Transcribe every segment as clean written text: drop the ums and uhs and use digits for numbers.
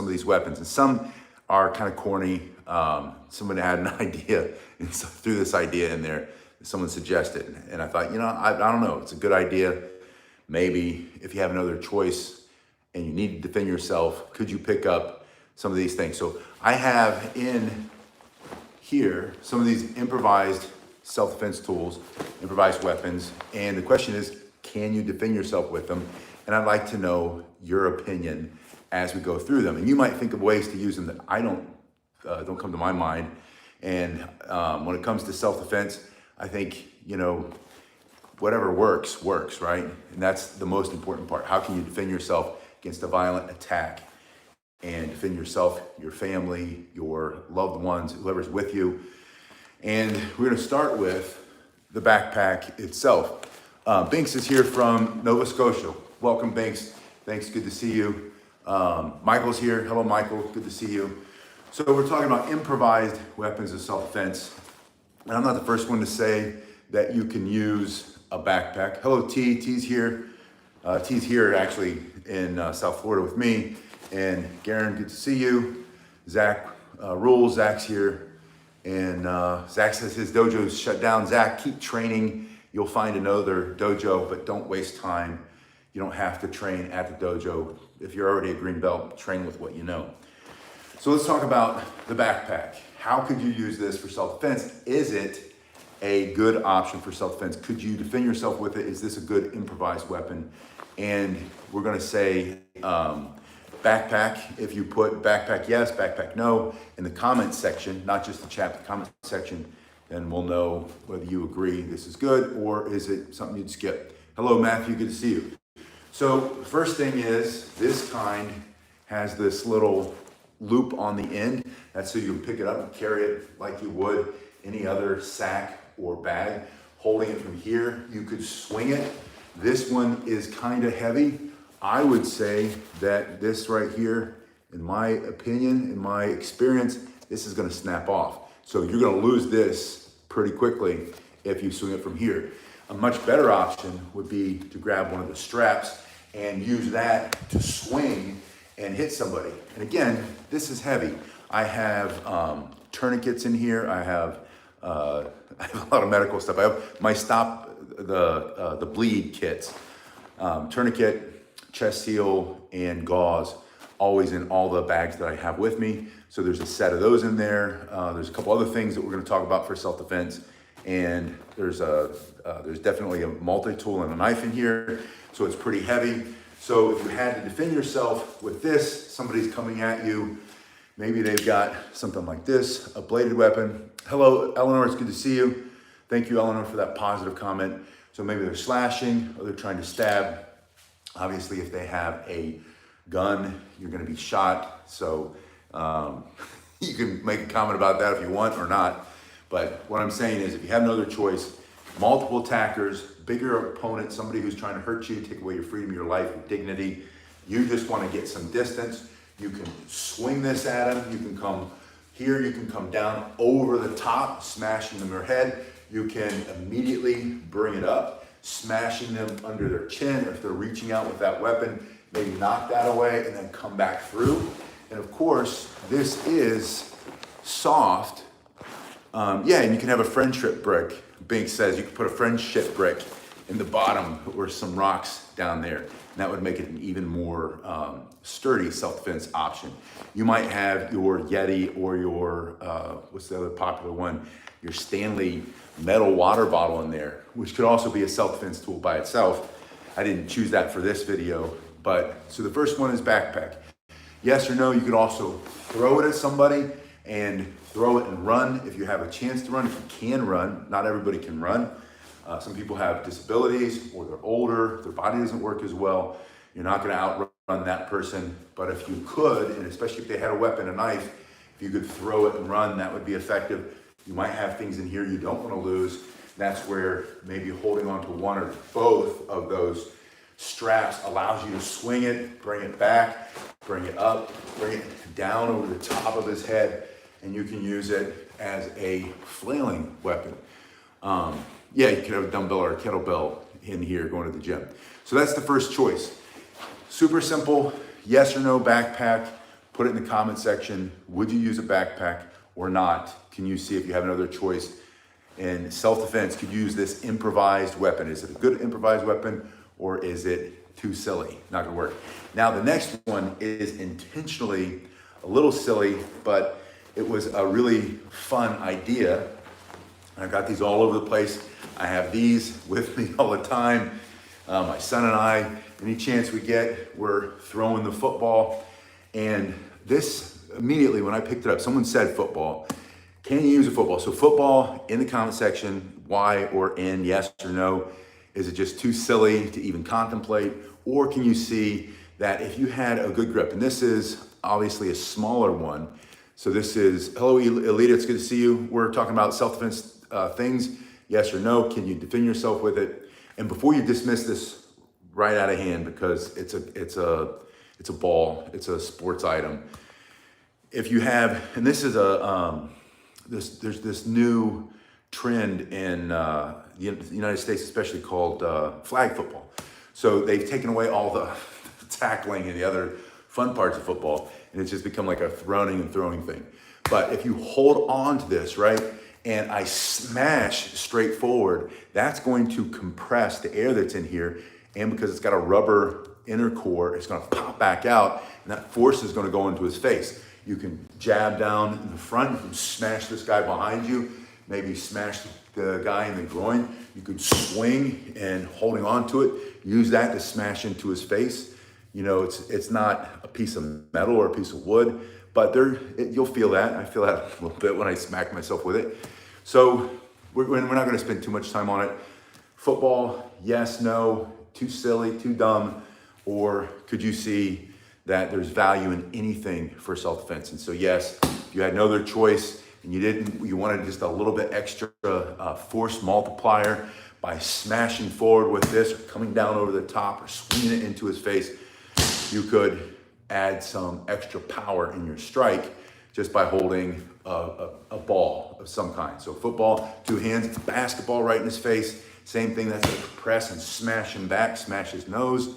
of these weapons. And some are kind of corny. Someone had an idea and so threw this idea in there. Someone suggested, and I thought, I don't know. It's a good idea. Maybe if you have another choice and you need to defend yourself, could you pick up some of these things? So I have in here some of these improvised self-defense tools, improvised weapons. And the question is, can you defend yourself with them? And I'd like to know your opinion as we go through them. And you might think of ways to use them that I don't come to my mind. And when it comes to self-defense, I think, whatever works, right? And that's the most important part. How can you defend yourself against a violent attack and defend yourself, your family, your loved ones, whoever's with you? And we're gonna start with the backpack itself. Binks is here from Nova Scotia. Welcome, Binks. Thanks, good to see you. Michael's here. Hello, Michael, good to see you. So we're talking about improvised weapons of self-defense. And I'm not the first one to say that you can use a backpack. Hello, T. T's here. T's here actually in South Florida with me. And Garen, good to see you. Zach rules. Zach's here. And Zach says his dojo's shut down. Zach, keep training. You'll find another dojo, but don't waste time. You don't have to train at the dojo. If you're already a green belt, train with what you know. So let's talk about the backpack. How could you use this for self-defense? Is it a good option for self-defense? Could you defend yourself with it? Is this a good improvised weapon? And we're gonna say backpack. If you put backpack yes, backpack no in the comment section, not just the chat, the comment section, then we'll know whether you agree this is good or is it something you'd skip. Hello, Matthew, good to see you. So first thing is this kind has this little loop on the end. That's so you can pick it up and carry it like you would any other sack or bag. Holding it from here, you could swing it. This one is kind of heavy. I would say that this right here, in my opinion, in my experience, this is gonna snap off. So you're gonna lose this pretty quickly if you swing it from here. A much better option would be to grab one of the straps and use that to swing and hit somebody. And again, this is heavy. I have tourniquets in here. I have a lot of medical stuff. I have my stop the bleed kits, tourniquet, chest seal, and gauze, always in all the bags that I have with me. So there's a set of those in there. There's a couple other things that we're gonna talk about for self-defense. And there's definitely a multi-tool and a knife in here. So it's pretty heavy. So if you had to defend yourself with this, somebody's coming at you, maybe they've got something like this, a bladed weapon. Hello, Eleanor, it's good to see you. Thank you, Eleanor, for that positive comment. So maybe they're slashing or they're trying to stab. Obviously, if they have a gun, you're gonna be shot. So you can make a comment about that if you want or not. But what I'm saying is if you have no other choice, multiple attackers, bigger opponent, somebody who's trying to hurt you, take away your freedom, your life, your dignity, you just want to get some distance, you can swing this at them. You can come here, you can come down over the top, smashing them in their head. You can immediately bring it up, smashing them under their chin, or if they're reaching out with that weapon, maybe knock that away and then come back through. And of course, this is soft. Yeah, and you can have a friendship brick. Bink says you can put a friendship brick in the bottom or some rocks down there. And that would make it an even more sturdy self-defense option. You might have your Yeti or your, what's the other popular one? Your Stanley metal water bottle in there, which could also be a self-defense tool by itself. I didn't choose that for this video, but so the first one is backpack. Yes or no, you could also throw it at somebody and throw it and run if you have a chance to run, if you can run. Not everybody can run. Some people have disabilities or they're older, their body doesn't work as well. You're not gonna outrun that person, but if you could, and especially if they had a weapon, a knife, if you could throw it and run, that would be effective. You might have things in here you don't wanna lose. That's where maybe holding on to one or both of those straps allows you to swing it, bring it back, bring it up, bring it down over the top of his head, and you can use it as a flailing weapon. Yeah, you could have a dumbbell or a kettlebell in here going to the gym. So that's the first choice. Super simple, yes or no backpack. Put it in the comment section. Would you use a backpack or not? Can you see if you have another choice? In self-defense, could you use this improvised weapon? Is it a good improvised weapon or is it too silly? Not gonna work. Now the next one is intentionally a little silly, but it was a really fun idea. I've got these all over the place. I have these with me all the time. My son and I, any chance we get, we're throwing the football. And this, immediately when I picked it up, someone said football. Can you use a football? So football, in the comment section, Y or N, yes or no. Is it just too silly to even contemplate? Or can you see that if you had a good grip, and this is obviously a smaller one. So this is, hello Elita, it's good to see you. We're talking about self-defense things, yes or no. Can you defend yourself with it? And before you dismiss this right out of hand, because it's a ball, it's a sports item. If you have, and this is there's this new trend in the United States, especially called flag football. So they've taken away all the tackling and the other fun parts of football, and it's just become like a running and throwing thing. But if you hold on to this, right, and I smash straight forward, that's going to compress the air that's in here, and because it's got a rubber inner core, it's gonna pop back out, and that force is gonna go into his face. You can jab down in the front, you can smash this guy behind you, maybe smash the guy in the groin. You could swing and holding on to it, use that to smash into his face. You know, it's not a piece of metal or a piece of wood, but you'll feel that. I feel that a little bit when I smack myself with it. So we're not gonna spend too much time on it. Football, yes, no, too silly, too dumb, or could you see that there's value in anything for self-defense? And so yes, if you had no other choice and you wanted just a little bit extra force multiplier by smashing forward with this or coming down over the top or swinging it into his face, you could add some extra power in your strike just by holding a ball of some kind. So football, two hands, basketball right in his face, same thing, that's a press and smash him back, smash his nose.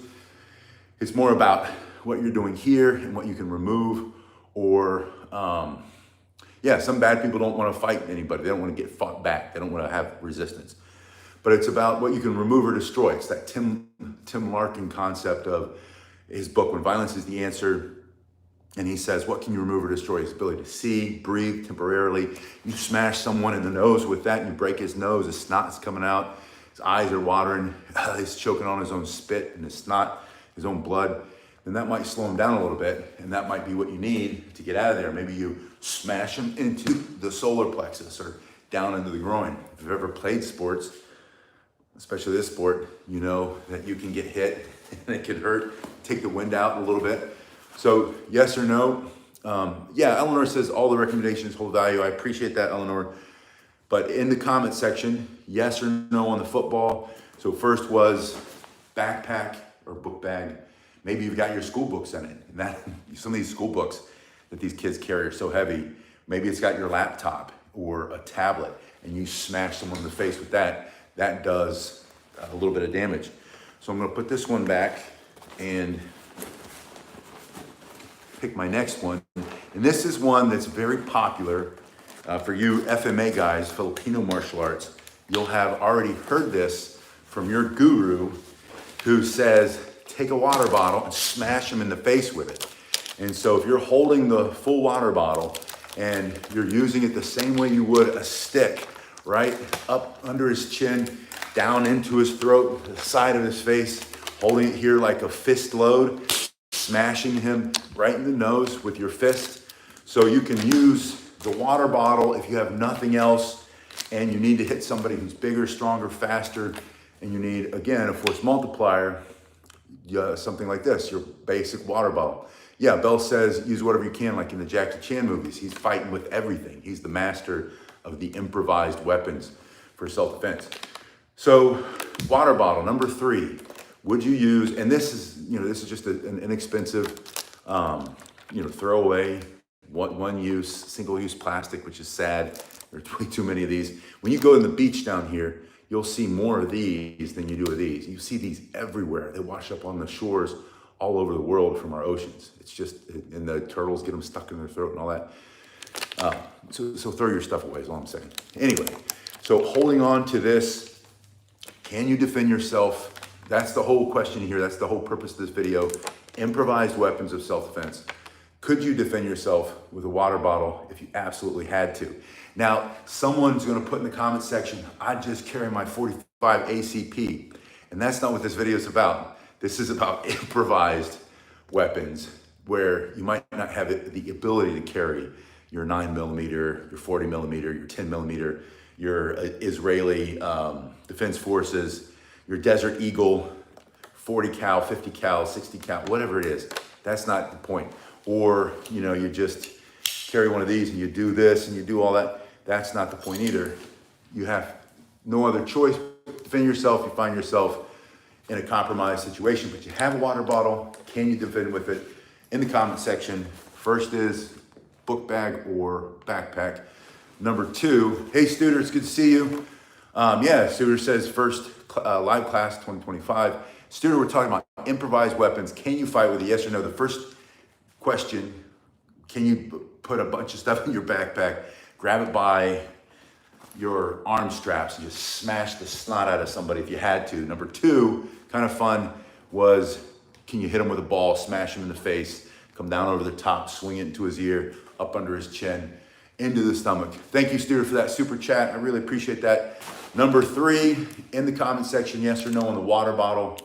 It's more about what you're doing here and what you can remove, or some bad people don't want to fight anybody. They don't want to get fought back. They don't want to have resistance. But it's about what you can remove or destroy. It's that Tim Larkin concept of his book, When Violence is the Answer. And he says, what can you remove or destroy? His ability to see, breathe temporarily. You smash someone in the nose with that, and you break his nose, his snot is coming out, his eyes are watering, he's choking on his own spit and his snot, his own blood. Then that might slow him down a little bit, and that might be what you need to get out of there. Maybe you smash him into the solar plexus or down into the groin. If you've ever played sports, especially this sport, you know that you can get hit and it can hurt, take the wind out a little bit. So yes or no? Eleanor says all the recommendations hold value. I appreciate that, Eleanor. But in the comment section, yes or no on the football. So first was backpack or book bag. Maybe you've got your school books in it. And that, some of these school books that these kids carry are so heavy. Maybe it's got your laptop or a tablet and you smash someone in the face with that. That does a little bit of damage. So I'm gonna put this one back and pick my next one. And this is one that's very popular for you FMA guys, Filipino martial arts. You'll have already heard this from your guru who says, take a water bottle and smash him in the face with it. And so if you're holding the full water bottle and you're using it the same way you would a stick, right? Up under his chin, down into his throat, the side of his face, holding it here like a fist load, smashing him right in the nose with your fist. So you can use the water bottle if you have nothing else and you need to hit somebody who's bigger, stronger, faster, and you need, again, a force multiplier, something like this, your basic water bottle. Yeah, Bell says use whatever you can, like in the Jackie Chan movies. He's fighting with everything. He's the master of the improvised weapons for self-defense. So water bottle, number 3. Would you use, and this is just an inexpensive, throwaway, one use, single use plastic, which is sad. There's way too many of these. When you go in the beach down here, you'll see more of these than you do of these. You see these everywhere. They wash up on the shores all over the world from our oceans. It's just, and the turtles get them stuck in their throat and all that. So throw your stuff away is all I'm saying. Anyway, so holding on to this, can you defend yourself? That's the whole question here. That's the whole purpose of this video. Improvised weapons of self-defense. Could you defend yourself with a water bottle if you absolutely had to? Now, someone's gonna put in the comment section, I just carry my 45 ACP. And that's not what this video is about. This is about improvised weapons where you might not have the ability to carry your 9mm, your 40mm, your 10mm, your Israeli Defense Forces, your Desert Eagle, 40 cal, 50 cal, 60 cal, whatever it is. That's not the point. Or, you know, you just carry one of these and you do this and you do all that. That's not the point either. You have no other choice. Defend yourself. You find yourself in a compromised situation, but you have a water bottle. Can you defend with it? In the comment section. First is book bag or backpack. Number 2, hey Studer, it's good to see you. Yeah, Studer says first live class 2025. Studer, we're talking about improvised weapons. Can you fight with it? Yes or no? The first question, can you put a bunch of stuff in your backpack, grab it by your arm straps and just smash the snot out of somebody if you had to? Number 2, kind of fun, was can you hit him with a ball, smash him in the face, come down over the top, swing it into his ear, up under his chin, into the stomach. Thank you, Stuart, for that super chat. I really appreciate that. Number 3, in the comment section, yes or no on the water bottle.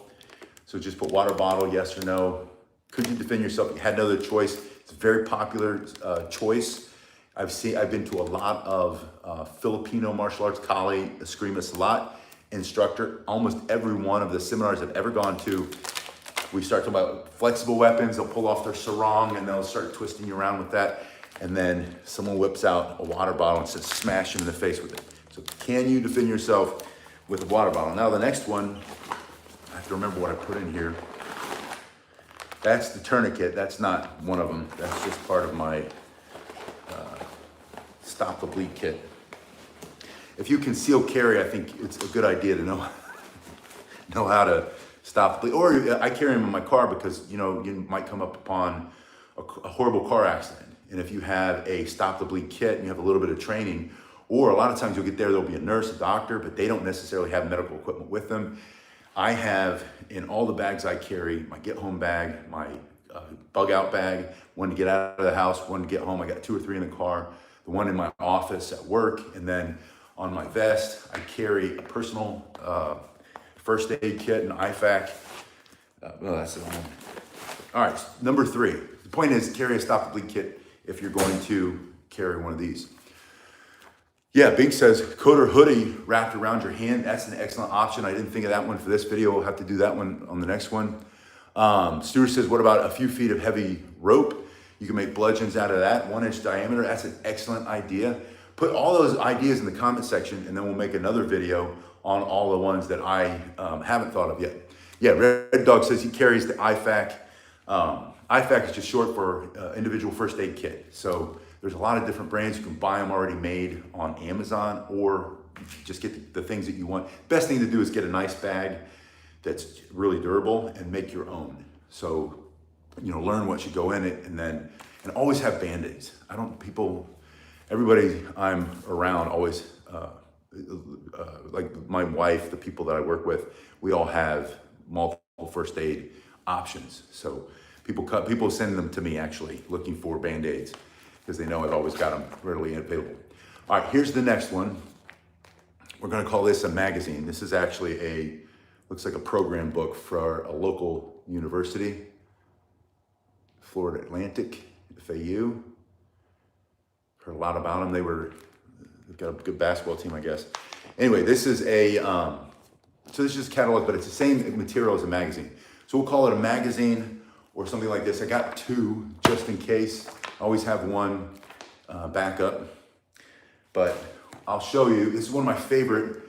So just put water bottle, yes or no. Could you defend yourself? You had no other choice. It's a very popular choice. I've been to a lot of Filipino martial arts, Kali, Eskrima, Salat instructor. Almost every one of the seminars I've ever gone to, we start talking about flexible weapons. They'll pull off their sarong and they'll start twisting you around with that. And then someone whips out a water bottle and says, smash him in the face with it. So can you defend yourself with a water bottle? Now the next one, I have to remember what I put in here. That's the tourniquet. That's not one of them. That's just part of my stop the bleed kit. If you conceal carry, I think it's a good idea to know how to stop the bleed. Or I carry them in my car because, you know, you might come up upon a horrible car accident. And if you have a stop the bleed kit and you have a little bit of training, or a lot of times you'll get there'll be a nurse, a doctor, but they don't necessarily have medical equipment with them. I have in all the bags I carry, my get home bag, my bug out bag, one to get out of the house, one to get home. I got 2 or 3 in the car, the one in my office at work, and then on my vest, I carry a personal first aid kit, an IFAC. Well, that's the one. All right, number 3. The point is carry a stop the bleed kit if you're going to carry one of these. Yeah, Bink says coat or hoodie wrapped around your hand. That's an excellent option. I didn't think of that one for this video. We'll have to do that one on the next one. Stuart says, what about a few feet of heavy rope? You can make bludgeons out of that, 1-inch diameter. That's an excellent idea. Put all those ideas in the comment section and then we'll make another video on all the ones that I haven't thought of yet. Yeah, Red Dog says he carries the IFAC. IFAC is just short for individual first aid kit. So there's a lot of different brands. You can buy them already made on Amazon or just get the things that you want. Best thing to do is get a nice bag that's really durable and make your own. So, you know, learn what should go in it and always have Band-Aids. Everybody I'm around always, like my wife, the people that I work with, we all have multiple first aid options. So people send them to me actually looking for Band-Aids because they know I've always got them readily available. All right, here's the next one. We're gonna call this a magazine. This is actually looks like a program book for a local university, Florida Atlantic, FAU. Heard a lot about them. They've got a good basketball team, I guess. Anyway, this is so this is just catalog, but it's the same material as a magazine. So we'll call it a magazine or something like this. I got 2 just in case. I always have one backup, but I'll show you. This is one of my favorite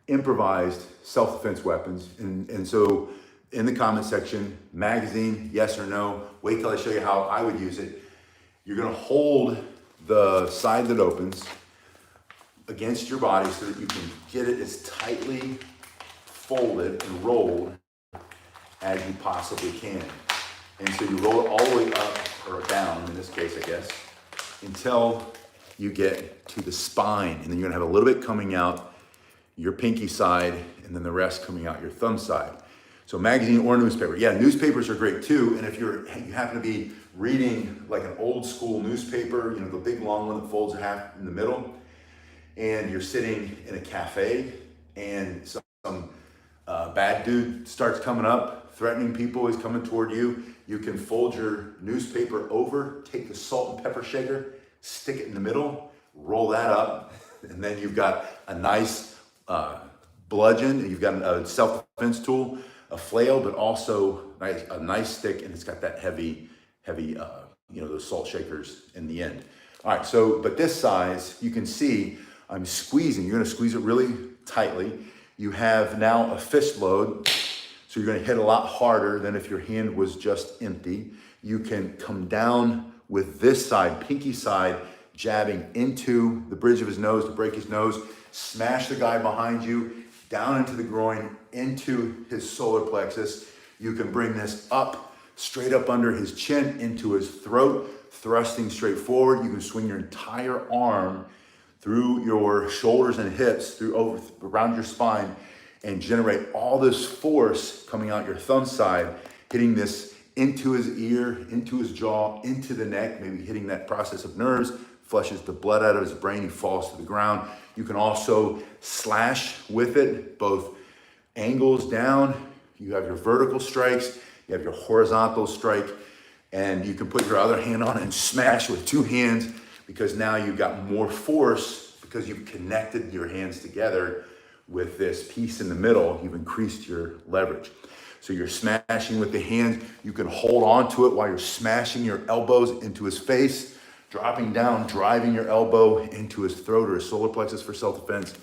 improvised self-defense weapons. And so in the comment section, magazine, yes or no. Wait till I show you how I would use it. You're gonna hold the side that opens against your body so that you can get it as tightly folded and rolled as you possibly can. And so you roll it all the way up, or down in this case, I guess, until you get to the spine. And then you're gonna have a little bit coming out your pinky side, and then the rest coming out your thumb side. So magazine or newspaper. Yeah, newspapers are great too. And if you happen to be reading like an old school newspaper, you know, the big long one that folds half in the middle, and you're sitting in a cafe and some bad dude starts coming up, threatening people, he's coming toward you, you can fold your newspaper over, take the salt and pepper shaker, stick it in the middle, roll that up, and then you've got a nice bludgeon, you've got a self-defense tool, a flail, but also a nice stick, and it's got that heavy, you know, those salt shakers in the end. All right, so, but this size, you can see I'm squeezing. You're gonna squeeze it really tightly. You have now a fist load, so you're gonna hit a lot harder than if your hand was just empty. You can come down with this side, pinky side, jabbing into the bridge of his nose to break his nose, smash the guy behind you, down into the groin, into his solar plexus. You can bring this up, straight up under his chin, into his throat, thrusting straight forward. You can swing your entire arm through your shoulders and hips, around your spine, and generate all this force coming out your thumb side, hitting this into his ear, into his jaw, into the neck, maybe hitting that process of nerves, flushes the blood out of his brain, he falls to the ground. You can also slash with it, both angles down. You have your vertical strikes, you have your horizontal strike, and you can put your other hand on it and smash with two hands, because now you've got more force because you've connected your hands together with this piece in the middle. You've increased your leverage. So you're smashing with the hands. You can hold on to it while you're smashing your elbows into his face, dropping down, driving your elbow into his throat or his solar plexus for self-defense.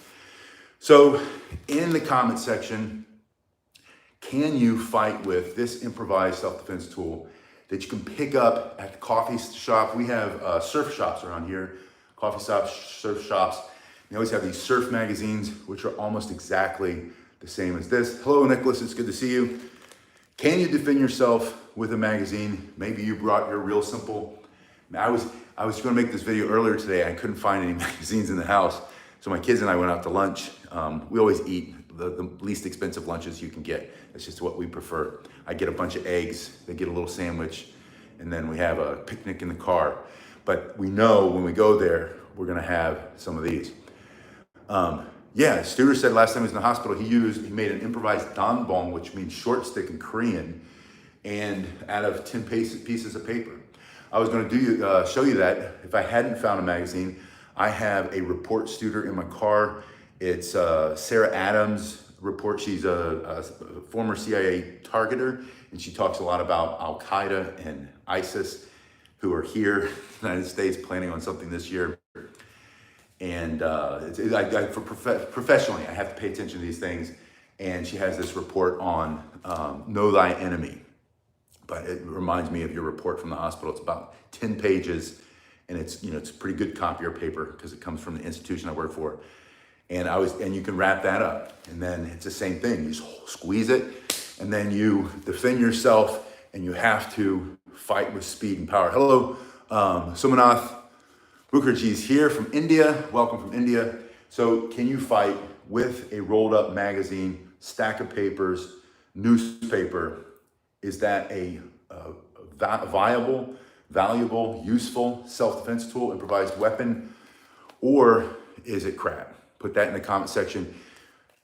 So in the comment section, can you fight with this improvised self-defense tool that you can pick up at the coffee shop? We have surf shops around here, coffee shops, surf shops. They always have these surf magazines, which are almost exactly the same as this. Hello, Nicholas, it's good to see you. Can you defend yourself with a magazine? Maybe you brought your Real Simple. I was gonna make this video earlier today. I couldn't find any magazines in the house. So my kids and I went out to lunch. We always eat the least expensive lunches you can get. That's just what we prefer. I get a bunch of eggs, they get a little sandwich, and then we have a picnic in the car. But we know when we go there, we're gonna have some of these. Yeah, Studer said last time he was in the hospital, he made an improvised danbong, which means short stick in Korean, and out of 10 pieces of paper. I was gonna show you that. If I hadn't found a magazine, I have a report, Studer, in my car. It's Sarah Adams' report. She's a former CIA targeter, and she talks a lot about Al-Qaeda and ISIS, who are here in the United States planning on something this year. And professionally, I have to pay attention to these things. And she has this report on Know Thy Enemy. But it reminds me of your report from the hospital. It's about 10 pages, and it's a pretty good copier paper because it comes from the institution I work for. And you can wrap that up, and then it's the same thing. You just squeeze it, and then you defend yourself, and you have to fight with speed and power. Hello, Sumanath Mukherjee is here from India. Welcome from India. So can you fight with a rolled up magazine, stack of papers, newspaper? Is that a viable, valuable, useful self-defense tool, improvised weapon, or is it crap? Put that in the comment section.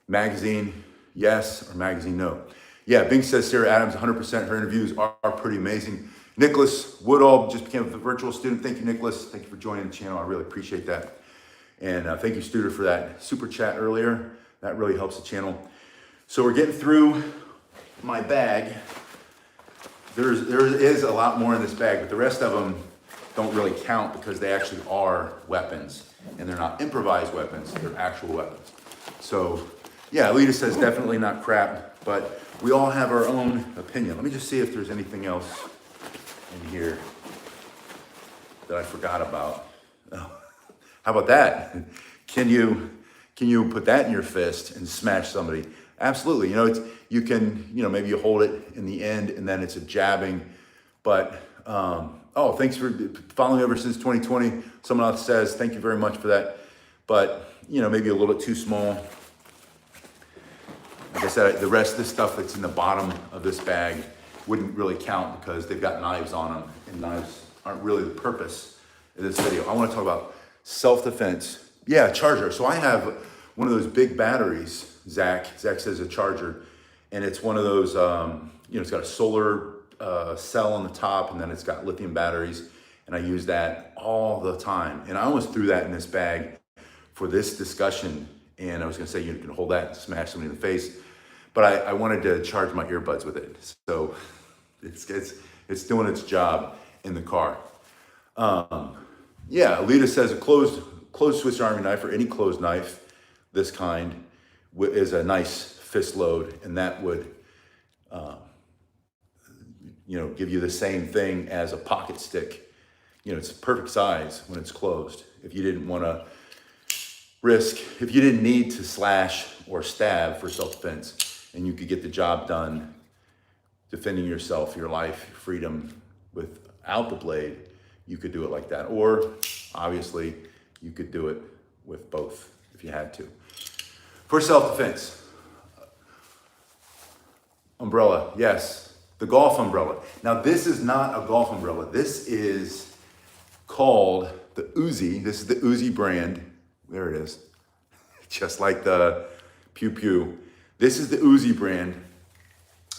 Magazine, yes, or magazine, no. Yeah, Bing says Sarah Adams, 100%. Her interviews are pretty amazing. Nicholas Woodall just became a virtual student. Thank you, Nicholas. Thank you for joining the channel. I really appreciate that. And thank you, Studer, for that super chat earlier. That really helps the channel. So we're getting through my bag. There is a lot more in this bag, but the rest of them don't really count because they actually are weapons, and they're not improvised weapons, they're actual weapons. So yeah, Alita says definitely not crap, but we all have our own opinion. Let me just see if there's anything else in here that I forgot about. Oh, how about that? Can you put that in your fist and smash somebody? Absolutely. You can, maybe you hold it in the end, and then it's a jabbing But, oh, thanks for following ever since 2020. Someone else says, thank you very much for that. But, maybe a little bit too small. Like I said, the rest of the stuff that's in the bottom of this bag wouldn't really count because they've got knives on them, and knives aren't really the purpose of this video. I want to talk about self-defense. Yeah, charger. So I have one of those big batteries, Zach says a charger, and it's one of those, it's got a solar cell on the top, and then it's got lithium batteries, and I use that all the time. And I almost threw that in this bag for this discussion, and I was gonna say you can hold that and smash somebody in the face, but I wanted to charge my earbuds with it. So it's doing its job in the car. Yeah, Alita says a closed Swiss Army knife, or any closed knife, this kind, is a nice fist load, and that would, give you the same thing as a pocket stick. It's a perfect size when it's closed. If you didn't need to slash or stab for self-defense, and you could get the job done defending yourself, your life, your freedom without the blade, you could do it like that. Or obviously you could do it with both if you had to. For self-defense, umbrella, yes, the golf umbrella. Now this is not a golf umbrella. This is called the Uzi. This is the Uzi brand. There it is. Just like the Pew Pew. This is the Uzi brand,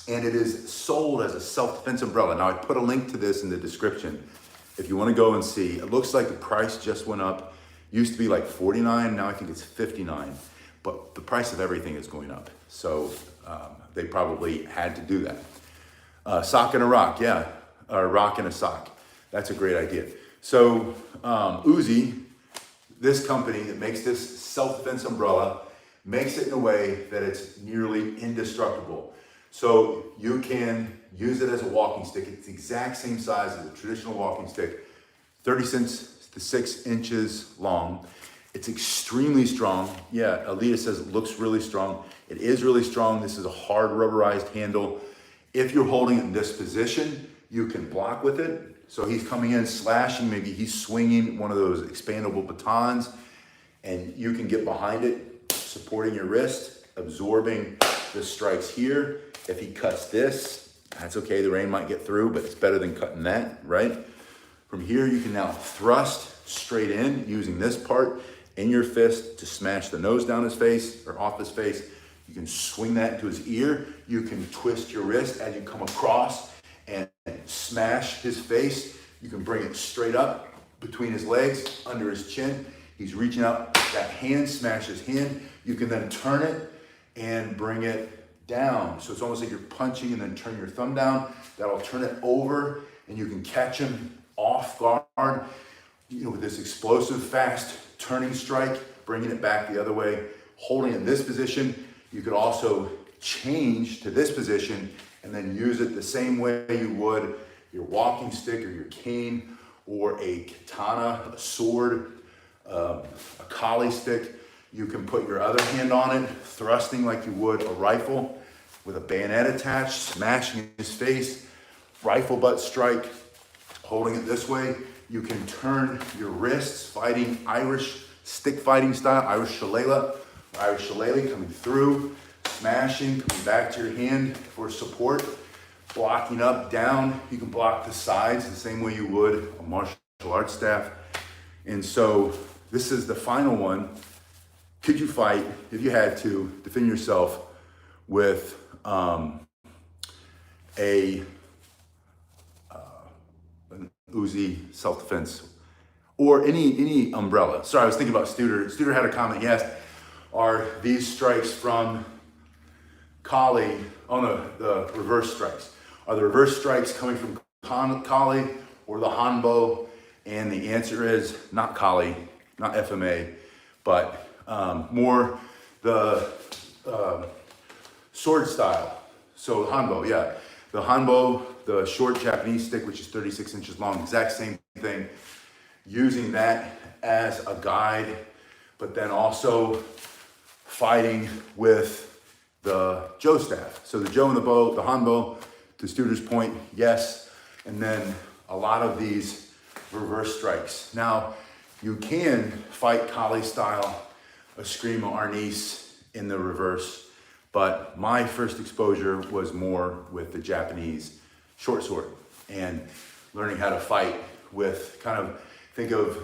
and it is sold as a self-defense umbrella. Now I put a link to this in the description if you want to go and see. It looks like the price just went up. Used to be like $49, now I think it's $59. But the price of everything is going up. So they probably had to do that. Sock and a rock, yeah. A rock and a sock. That's a great idea. So Uzi, this company that makes this self-defense umbrella, makes it in a way that it's nearly indestructible. So you can use it as a walking stick. It's the exact same size as a traditional walking stick, 36 inches long. It's extremely strong. Yeah, Alita says it looks really strong. It is really strong. This is a hard rubberized handle. If you're holding it in this position, you can block with it. So he's coming in, slashing, maybe he's swinging one of those expandable batons, and you can get behind it, supporting your wrist, absorbing the strikes here. If he cuts this, that's okay, the rain might get through, but it's better than cutting that, right? From here, you can now thrust straight in using this part in your fist to smash the nose down his face or off his face. You can swing that into his ear. You can twist your wrist as you come across and smash his face. You can bring it straight up between his legs, under his chin. He's reaching out, that hand, smash his hand. You can then turn it and bring it down. So it's almost like you're punching and then turn your thumb down. That'll turn it over and you can catch him off guard, with this explosive, fast turning strike, bringing it back the other way, holding it in this position. You could also change to this position and then use it the same way you would your walking stick or your cane or a katana, a sword, a collie stick. You can put your other hand on it, thrusting like you would a rifle with a bayonet attached, smashing his face, rifle butt strike, holding it this way. You can turn your wrists, fighting Irish stick fighting style, Irish shillelagh coming through, smashing, coming back to your hand for support, blocking up, down. You can block the sides the same way you would a martial arts staff. And so this is the final one. Could you fight, if you had to, defend yourself with an Uzi self-defense or any umbrella? Sorry, I was thinking about Studer. Studer had a comment. He asked, are these strikes from Kali? Oh no, the reverse strikes. Are the reverse strikes coming from Kali or the Hanbo? And the answer is not Kali, not FMA, but more the sword style. So Hanbo, yeah. The Hanbo, the short Japanese stick, which is 36 inches long, exact same thing. Using that as a guide, but then also fighting with the Joe staff. So the Joe and the bow, the Hanbo, to Studer's point, yes, and then a lot of these reverse strikes. Now, you can fight Kali style, Eskrima Arnis in the reverse, but my first exposure was more with the Japanese short sword and learning how to fight with kind of, think of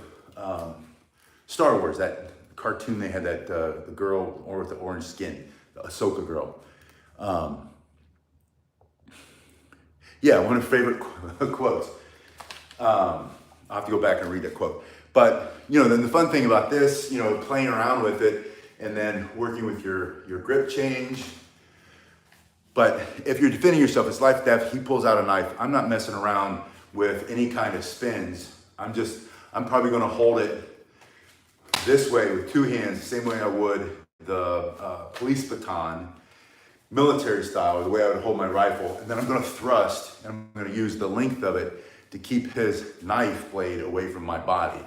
Star Wars, that cartoon they had, that the girl or with the orange skin, the Ahsoka girl. Yeah, one of my favorite quotes. I'll have to go back and read that quote. But, then the fun thing about this, playing around with it and then working with your grip change. But if you're defending yourself, it's life or death. He pulls out a knife. I'm not messing around with any kind of spins. I'm probably gonna hold it this way with two hands, the same way I would the police baton, military style, the way I would hold my rifle. And then I'm gonna thrust, and I'm gonna use the length of it to keep his knife blade away from my body.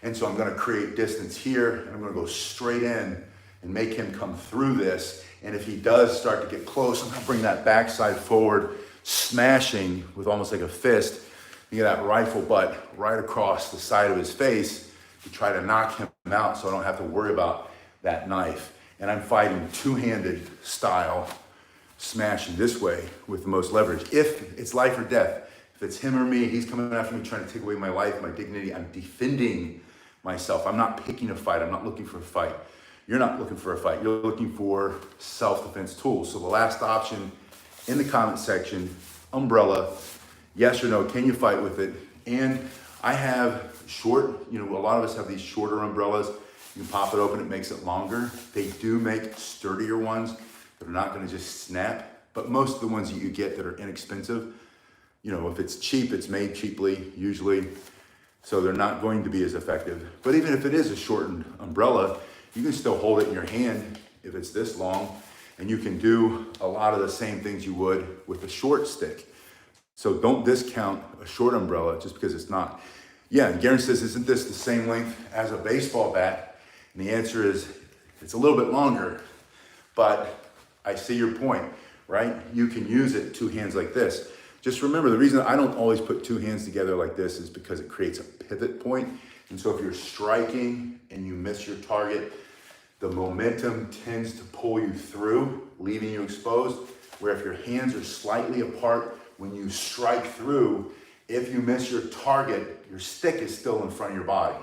And so I'm gonna create distance here, and I'm gonna go straight in and make him come through this. And if he does start to get close, I'm gonna bring that backside forward, smashing with almost like a fist. You get that rifle butt right across the side of his face to try to knock him out so I don't have to worry about that knife. And I'm fighting two-handed style, smashing this way with the most leverage. If it's life or death, if it's him or me, he's coming after me trying to take away my life, my dignity, I'm defending myself. I'm not picking a fight, I'm not looking for a fight. You're not looking for a fight, you're looking for self-defense tools. So the last option in the comment section, umbrella, yes or no, can you fight with it? And I have short, a lot of us have these shorter umbrellas. You can pop it open, it makes it longer. They do make sturdier ones that are not gonna just snap, but most of the ones that you get that are inexpensive, if it's cheap, it's made cheaply, usually, so they're not going to be as effective. But even if it is a shortened umbrella, you can still hold it in your hand if it's this long, and you can do a lot of the same things you would with a short stick. So don't discount a short umbrella just because it's not. Yeah, and Garen says, isn't this the same length as a baseball bat? And the answer is, it's a little bit longer, but I see your point, right? You can use it two hands like this. Just remember, the reason I don't always put two hands together like this is because it creates a pivot point. And so if you're striking and you miss your target, the momentum tends to pull you through, leaving you exposed. Where if your hands are slightly apart, when you strike through, if you miss your target, your stick is still in front of your body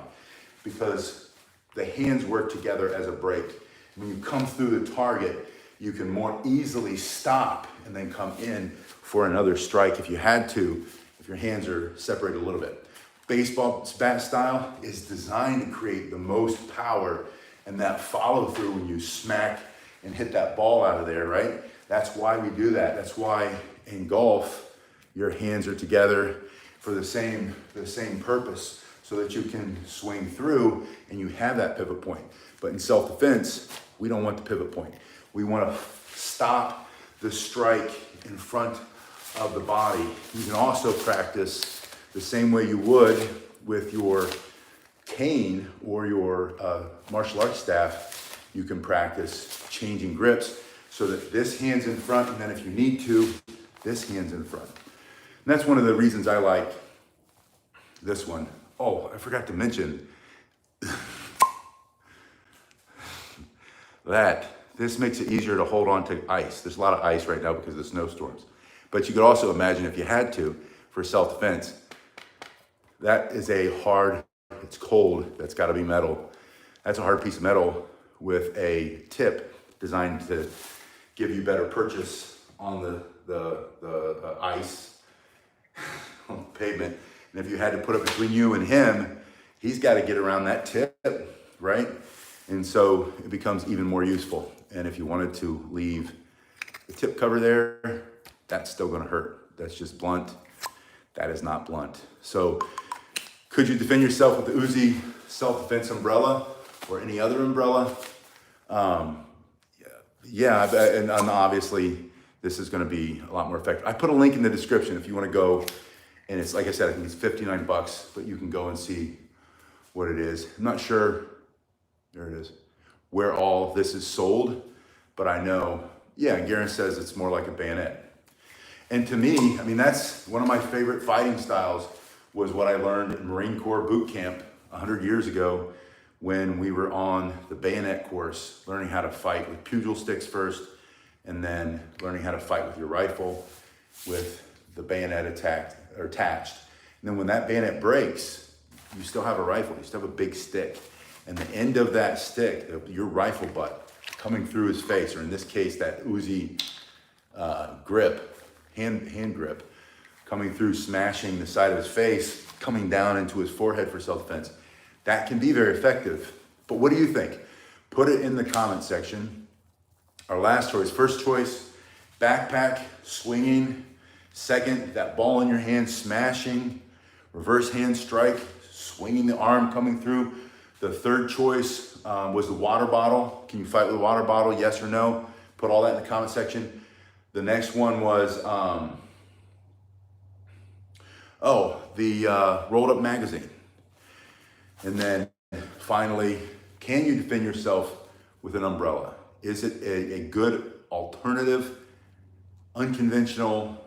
because the hands work together as a brake. When you come through the target, you can more easily stop and then come in for another strike if you had to, if your hands are separated a little bit. Baseball bat style is designed to create the most power and that follow through when you smack and hit that ball out of there, right? That's why we do that. That's why in golf, your hands are together for the same purpose so that you can swing through and you have that pivot point. But in self-defense, we don't want the pivot point. We want to stop the strike in front of the body. You can also practice the same way you would with your cane or your martial arts staff. You can practice changing grips so that this hand's in front, and then if you need to, this hand's in front. And that's one of the reasons I like this one. Oh, I forgot to mention that this makes it easier to hold on to ice. There's a lot of ice right now because of the snowstorms. But you could also imagine if you had to, for self-defense, that is a hard, it's cold, that's gotta be metal. That's a hard piece of metal with a tip designed to give you better purchase on the ice, on the pavement. And if you had to put it between you and him, he's gotta get around that tip, right? And so it becomes even more useful. And if you wanted to leave the tip cover there, that's still gonna hurt. That's just blunt. That is not blunt. So could you defend yourself with the Uzi self-defense umbrella or any other umbrella? Yeah, and obviously this is gonna be a lot more effective. I put a link in the description if you wanna go, and it's, like I said, I think it's 59 bucks, but you can go and see what it is. I'm not sure, there it is, where all this is sold, but I know, yeah, Garen says it's more like a bayonet. And to me, I mean, that's one of my favorite fighting styles, was what I learned in Marine Corps boot camp 100 years ago when we were on the bayonet course, learning how to fight with pugil sticks first, and then learning how to fight with your rifle with the bayonet attached. And then when that bayonet breaks, you still have a rifle, you still have a big stick. And the end of that stick, your rifle butt, coming through his face, or in this case, that Uzi grip, hand grip, coming through, smashing the side of his face, coming down into his forehead for self-defense. That can be very effective. But what do you think? Put it in the comment section. Our last choice, first choice, backpack, swinging. Second, that ball in your hand, smashing. Reverse hand strike, swinging the arm, coming through. The third choice was the water bottle. Can you fight with a water bottle, yes or no? Put all that in the comment section. The next one was, the rolled up magazine. And then finally, can you defend yourself with an umbrella? Is it a good alternative, unconventional,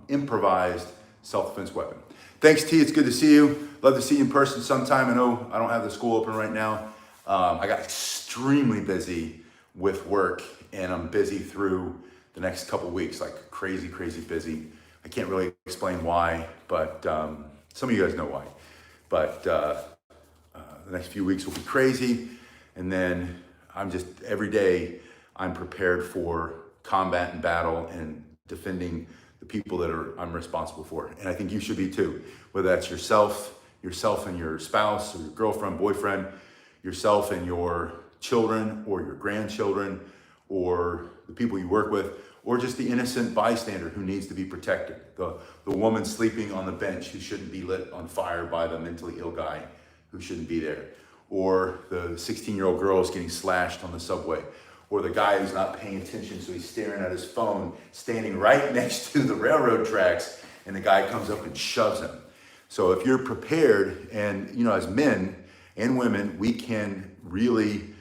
improvised self-defense weapon? Thanks, T. It's good to see you. Love to see you in person sometime. I know I don't have the school open right now. I got extremely busy with work, and I'm busy through the next couple weeks, like crazy, crazy busy. I can't really explain why, but some of you guys know why. But the next few weeks will be crazy. And then every day, I'm prepared for combat and battle and defending the people that I'm responsible for. And I think you should be too, whether that's yourself and your spouse, or your girlfriend, boyfriend, yourself and your children or your grandchildren, or the people you work with, or just the innocent bystander who needs to be protected. The woman sleeping on the bench who shouldn't be lit on fire by the mentally ill guy who shouldn't be there. Or the 16-year-old girl is getting slashed on the subway. Or the guy who's not paying attention, so he's staring at his phone, standing right next to the railroad tracks, and the guy comes up and shoves him. So if you're prepared, and as men and women, we can really,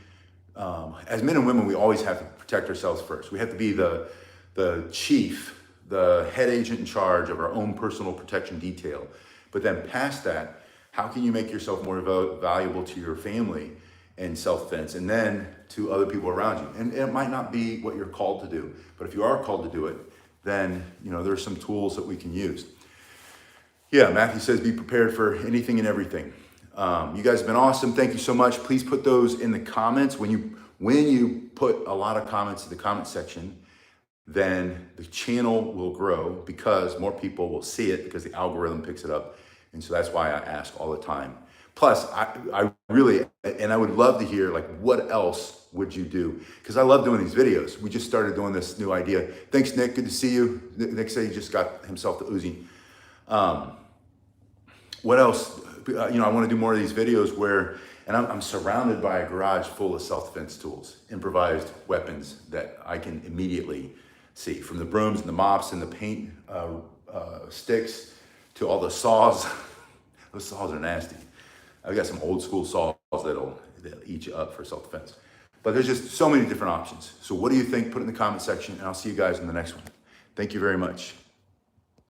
as men and women, we always have to protect ourselves first. We have to be the chief, the head agent in charge of our own personal protection detail. But then past that, how can you make yourself more valuable to your family and self-defense, and then to other people around you? And it might not be what you're called to do, but if you are called to do it, then there's some tools that we can use. Yeah, Matthew says be prepared for anything and everything. You guys have been awesome. Thank you so much. Please put those in the comments. When you put a lot of comments in the comment section, then the channel will grow because more people will see it, because the algorithm picks it up. And so that's why I ask all the time. Plus, I really, and I would love to hear, what else would you do? Because I love doing these videos. We just started doing this new idea. Thanks, Nick. Good to see you. Nick said he just got himself the Uzi. What else? I want to do more of these videos where, and I'm surrounded by a garage full of self-defense tools, improvised weapons that I can immediately see, from the brooms and the mops and the paint sticks to all the saws. Those saws are nasty. I've got some old school saws that'll eat you up for self-defense. But there's just so many different options. So what do you think? Put it in the comment section, and I'll see you guys in the next one. Thank you very much.